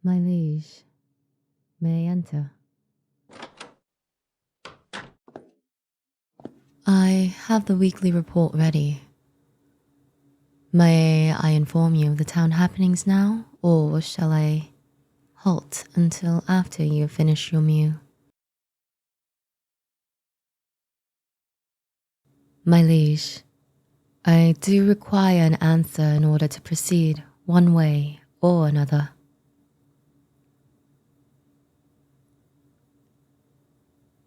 My liege, may I enter? I have the weekly report ready. May I inform you of the town happenings now, or shall I halt until after you finish your meal? My liege, I do require an answer in order to proceed one way or another.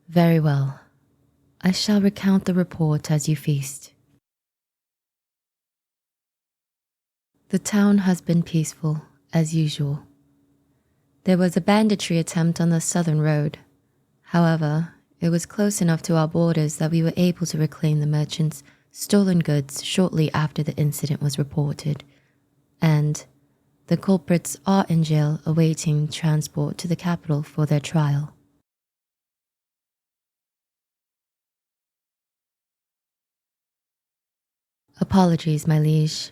Very well. I shall recount the report as you feast. The town has been peaceful, as usual. There was a banditry attempt on the southern road. However, it was close enough to our borders that we were able to reclaim the merchants' stolen goods shortly after the incident was reported, and the culprits are in jail awaiting transport to the capital for their trial. Apologies, my liege.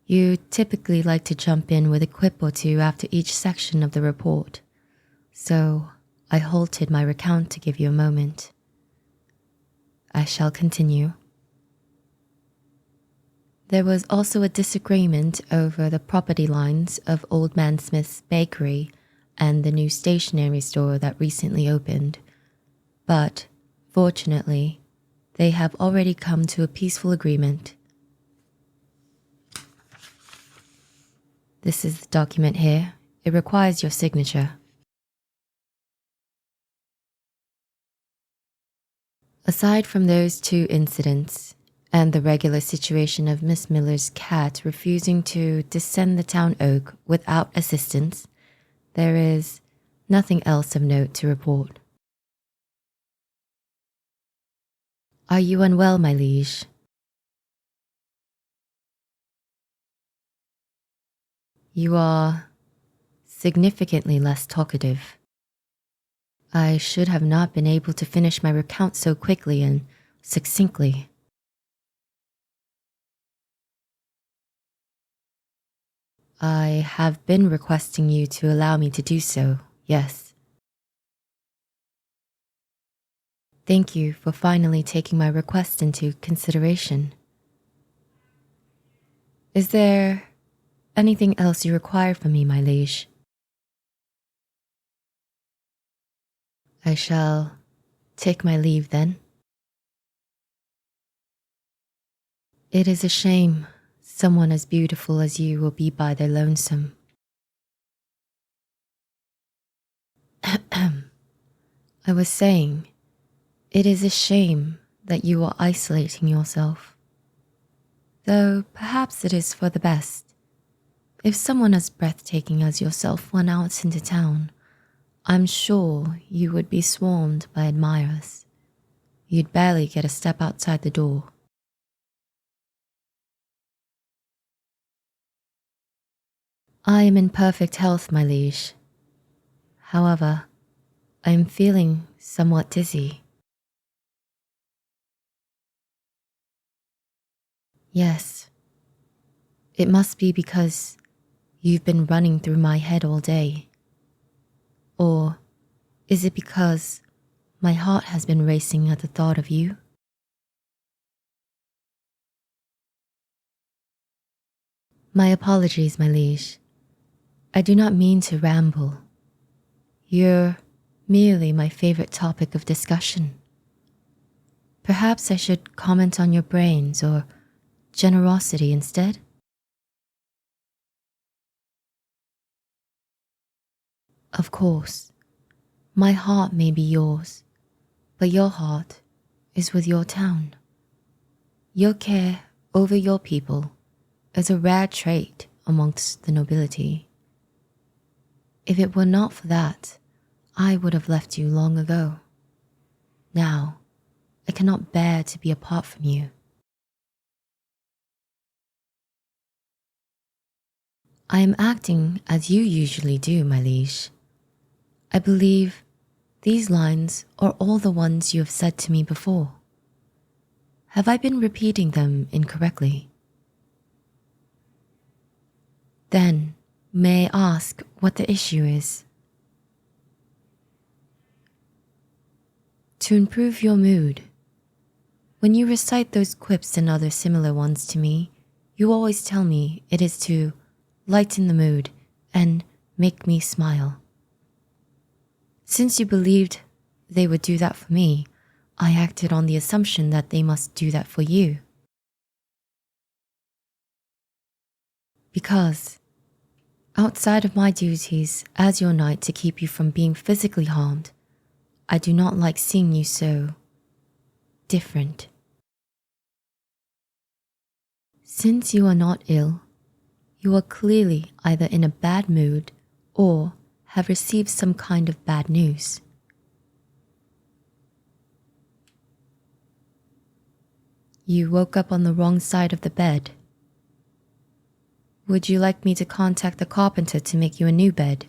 You typically like to jump in with a quip or two after each section of the report, so I halted my recount to give you a moment. I shall continue. There was also a disagreement over the property lines of Old Man Smith's bakery and the new stationery store that recently opened, but fortunately, they have already come to a peaceful agreement. This is the document here. It requires your signature. Aside from those two incidents, and the regular situation of Miss Miller's cat refusing to descend the town oak without assistance, there is nothing else of note to report. Are you unwell, my liege? You are significantly less talkative. I should have not been able to finish my recount so quickly and succinctly. I have been requesting you to allow me to do so, yes. Thank you for finally taking my request into consideration. Is there anything else you require from me, my liege? I shall take my leave then. It is a shame someone as beautiful as you will be by their lonesome. I was saying, it is a shame that you are isolating yourself. Though perhaps it is for the best. If someone as breathtaking as yourself went out into town, I'm sure you would be swarmed by admirers. You'd barely get a step outside the door. I am in perfect health, my liege. However, I am feeling somewhat dizzy. Yes, it must be because you've been running through my head all day. Or is it because my heart has been racing at the thought of you? My apologies, my liege. I do not mean to ramble. You're merely my favorite topic of discussion. Perhaps I should comment on your brains or generosity instead? Of course, my heart may be yours, but your heart is with your town. Your care over your people is a rare trait amongst the nobility. If it were not for that, I would have left you long ago. Now, I cannot bear to be apart from you. I am acting as you usually do, my liege. I believe these lines are all the ones you have said to me before. Have I been repeating them incorrectly? Then, May I ask what the issue is? To improve your mood. When you recite those quips and other similar ones to me, you always tell me it is to lighten the mood and make me smile. Since you believed they would do that for me, I acted on the assumption that they must do that for you. Because, outside of my duties as your knight to keep you from being physically harmed, I do not like seeing you so different. Since you are not ill, you are clearly either in a bad mood or have received some kind of bad news. You woke up on the wrong side of the bed. Would you like me to contact the carpenter to make you a new bed?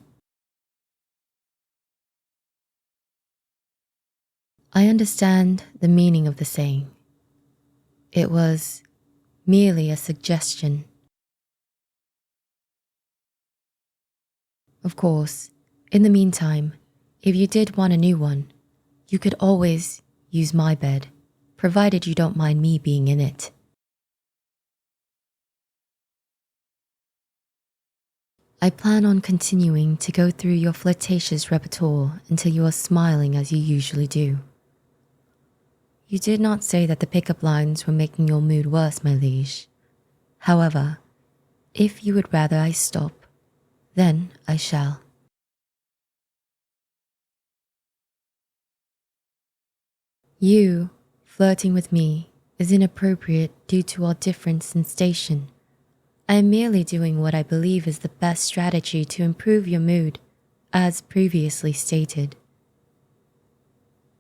I understand the meaning of the saying. It was merely a suggestion. Of course, in the meantime, if you did want a new one, you could always use my bed, provided you don't mind me being in it. I plan on continuing to go through your flirtatious repertoire until you are smiling as you usually do. You did not say that the pickup lines were making your mood worse, my liege. However, if you would rather I stop, then I shall. You flirting with me is inappropriate due to our difference in station. I am merely doing what I believe is the best strategy to improve your mood, as previously stated.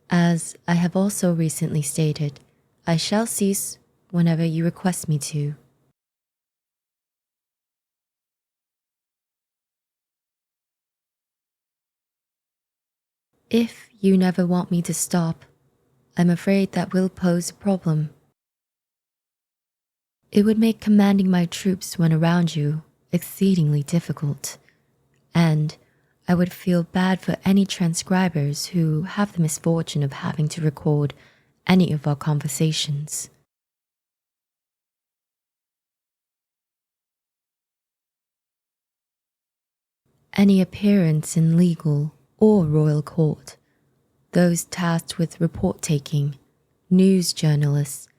As I have also recently stated, I shall cease whenever you request me to. If you never want me to stop, I'm afraid that will pose a problem. It would make commanding my troops when around you exceedingly difficult, and I would feel bad for any transcribers who have the misfortune of having to record any of our conversations. Any appearance in legal or royal court, those tasked with report-taking, news journalists,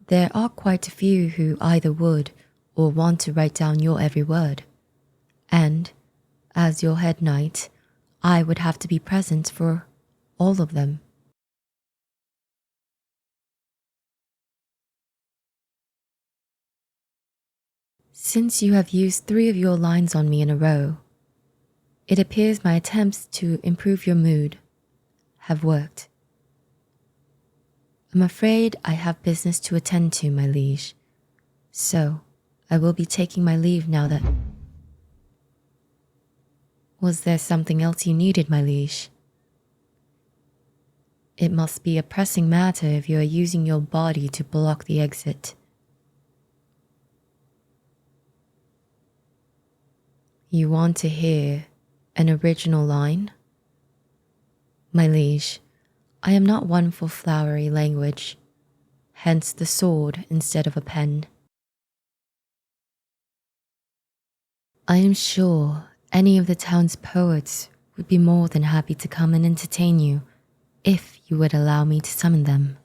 there are quite a few who either would or want to write down your every word. And, as your head knight, I would have to be present for all of them. Since you have used 3 of your lines on me in a row, it appears my attempts to improve your mood have worked. I'm afraid I have business to attend to, my liege, so I will be taking my leave now that... Was there something else you needed, my liege? It must be a pressing matter if you are using your body to block the exit. You want to hear an original line? My liege, I am not one for flowery language, hence the sword instead of a pen. I am sure any of the town's poets would be more than happy to come and entertain you if you would allow me to summon them.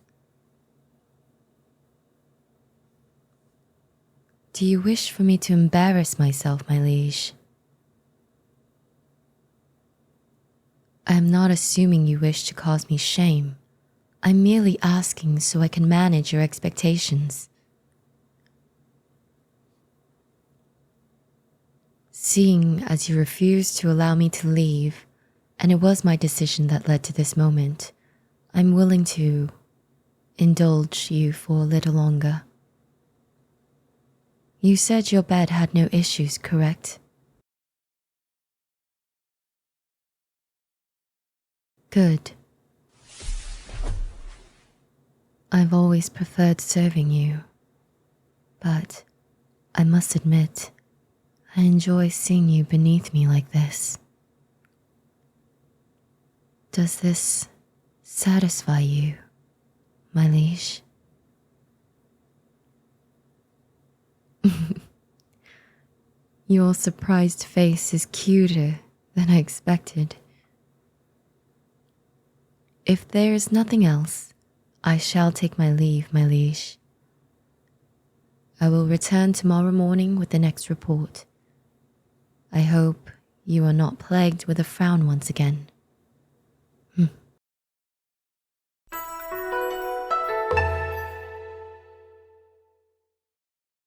Do you wish for me to embarrass myself, my liege? I am not assuming you wish to cause me shame. I'm merely asking so I can manage your expectations. Seeing as you refused to allow me to leave, and it was my decision that led to this moment, I'm willing to indulge you for a little longer. You said your bed had no issues, correct? Good. I've always preferred serving you, but I must admit, I enjoy seeing you beneath me like this. Does this satisfy you, my liege? Your surprised face is cuter than I expected. If there is nothing else, I shall take my leave, my liege. I will return tomorrow morning with the next report. I hope you are not plagued with a frown once again.